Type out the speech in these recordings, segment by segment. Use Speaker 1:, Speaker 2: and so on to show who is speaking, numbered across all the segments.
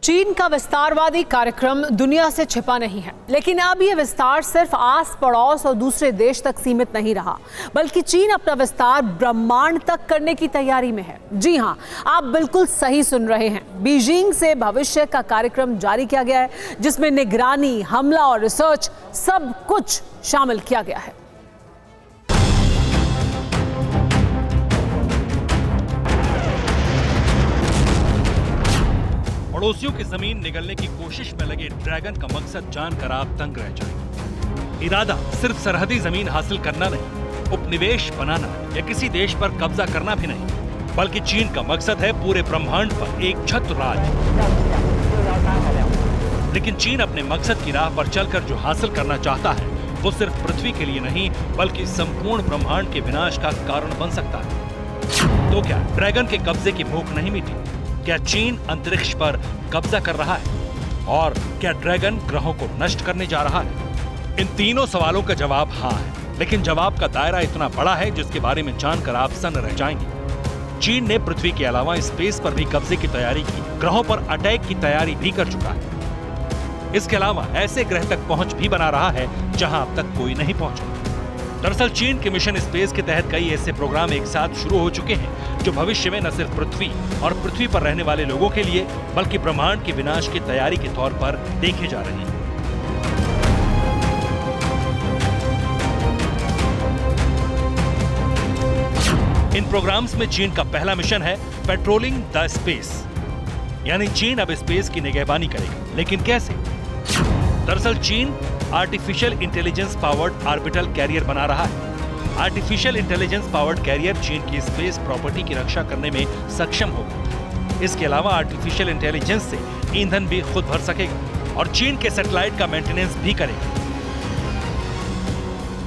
Speaker 1: चीन का विस्तारवादी कार्यक्रम दुनिया से छिपा नहीं है, लेकिन अब यह विस्तार सिर्फ आस पड़ोस और दूसरे देश तक सीमित नहीं रहा, बल्कि चीन अपना विस्तार ब्रह्मांड तक करने की तैयारी में है। जी हां, आप बिल्कुल सही सुन रहे हैं। बीजिंग से भविष्य का कार्यक्रम जारी किया गया है, जिसमें निगरानी, हमला और रिसर्च सब कुछ शामिल किया गया है।
Speaker 2: पड़ोसियों की जमीन निगलने की कोशिश में लगे ड्रैगन का मकसद जानकर आप दंग रह जाएंगे। इरादा सिर्फ सरहदी जमीन हासिल करना नहीं, उपनिवेश बनाना या किसी देश पर कब्जा करना भी नहीं, बल्कि चीन का मकसद है पूरे ब्रह्मांड पर एक छत्र राज। लेकिन चीन अपने मकसद की राह पर चलकर जो हासिल करना चाहता है वो सिर्फ पृथ्वी के लिए नहीं, बल्कि संपूर्ण ब्रह्मांड के विनाश का कारण बन सकता है। तो क्या ड्रैगन के कब्जे की भूख नहीं मिटी? क्या चीन अंतरिक्ष पर कब्जा कर रहा है? और क्या ड्रैगन ग्रहों को नष्ट करने जा रहा है? इन तीनों सवालों का जवाब हाँ है, लेकिन जवाब का दायरा इतना बड़ा है जिसके बारे में जानकर आप सन्न रह जाएंगे। चीन ने पृथ्वी के अलावा स्पेस पर भी कब्जे की तैयारी की, ग्रहों पर अटैक की तैयारी भी कर चुका है। इसके अलावा ऐसे ग्रह तक पहुंच भी बना रहा है जहां अब तक कोई नहीं पहुंचा। दरअसल चीन के मिशन स्पेस के तहत कई ऐसे प्रोग्राम एक साथ शुरू हो चुके हैं जो भविष्य में न सिर्फ पृथ्वी और पृथ्वी पर रहने वाले लोगों के लिए, बल्कि ब्रह्मांड के विनाश की तैयारी के तौर पर देखे जा रहे हैं। इन प्रोग्राम्स में चीन का पहला मिशन है पेट्रोलिंग द स्पेस, यानी चीन अब स्पेस की निगहबानी करेगा। लेकिन कैसे? दरअसल चीन artificial intelligence powered orbital carrier बना रहा है। आर्टिफिशियल इंटेलिजेंस पावर्ड कैरियर चीन की स्पेस प्रॉपर्टी की रक्षा करने में सक्षम होगा। इसके अलावा आर्टिफिशियल इंटेलिजेंस से ईंधन भी खुद भर सकेगा और चीन के सैटेलाइट का मेंटेनेंस भी करेगा।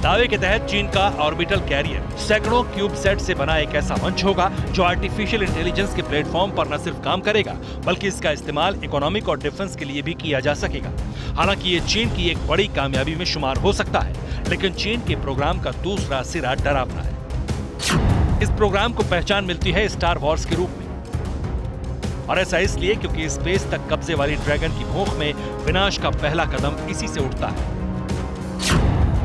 Speaker 2: दावे के तहत चीन का ऑर्बिटल कैरियर सैकड़ों क्यूबसैट से बना एक ऐसा मंच होगा जो आर्टिफिशियल इंटेलिजेंस के प्लेटफॉर्म पर न सिर्फ काम करेगा, बल्कि इसका इस्तेमाल इकोनॉमिक और डिफेंस के लिए भी किया जा सकेगा। हालांकि ये चीन की एक बड़ी कामयाबी में शुमार हो सकता है, लेकिन चीन के प्रोग्राम का दूसरा सिरा डरावना है। इस प्रोग्राम को पहचान मिलती है स्टार वॉर्स के रूप में, और ऐसा इसलिए क्योंकि स्पेस तक कब्जे वाली ड्रैगन की भूख में विनाश का पहला कदम इसी से उठता है।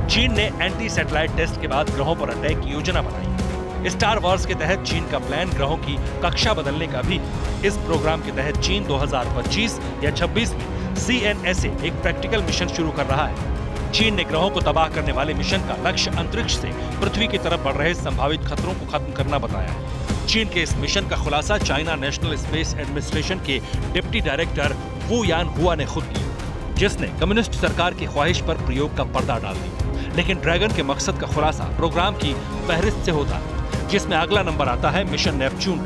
Speaker 2: चीन ने एंटी सैटेलाइट टेस्ट के बाद ग्रहों पर अटैक की योजना बनाई। स्टार वॉर्स के तहत चीन का प्लान ग्रहों की कक्षा बदलने का भी। इस प्रोग्राम के तहत चीन 2025 या 26 में CNSA एक प्रैक्टिकल मिशन शुरू कर रहा है। चीन ने ग्रहों को तबाह करने वाले मिशन का लक्ष्य अंतरिक्ष से पृथ्वी की तरफ बढ़ रहे संभावित खतरों को खत्म करना बताया है। चीन के इस मिशन का खुलासा चाइना नेशनल स्पेस एडमिनिस्ट्रेशन के डिप्टी डायरेक्टर वू यान हुआ ने खुद किया, जिसने कम्युनिस्ट सरकार की ख्वाहिश पर प्रयोग का पर्दा डाल दिया। लेकिन ड्रैगन के मकसद का खुलासा प्रोग्राम की फहरिस्त से होता है, जिसमें अगला नंबर आता है मिशन नेपच्यून,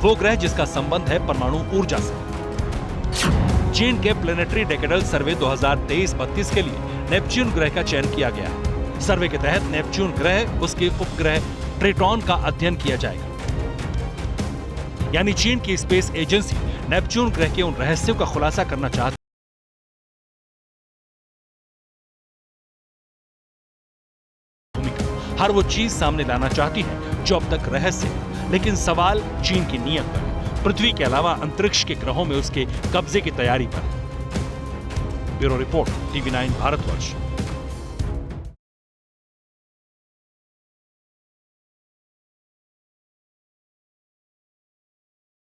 Speaker 2: वो ग्रह जिसका संबंध है परमाणु ऊर्जा से। चीन के प्लेनेटरी डेकेडल सर्वे 2023-32 के लिए नेपच्यून ग्रह का चयन किया गया है। सर्वे के तहत नेपच्यून ग्रह, उसके उपग्रह ट्रिटॉन का अध्ययन किया जाएगा। यानी चीन की स्पेस एजेंसी नेपच्यून ग्रह के उन रहस्यों का खुलासा करना चाहती है हर वो चीज सामने लाना चाहती है जो अब तक रहस्य है। लेकिन सवाल चीन की नीयत पर है, पृथ्वी के अलावा अंतरिक्ष के ग्रहों में उसके कब्जे की तैयारी पर है। Bureau report, TV9 Bharatvarsh.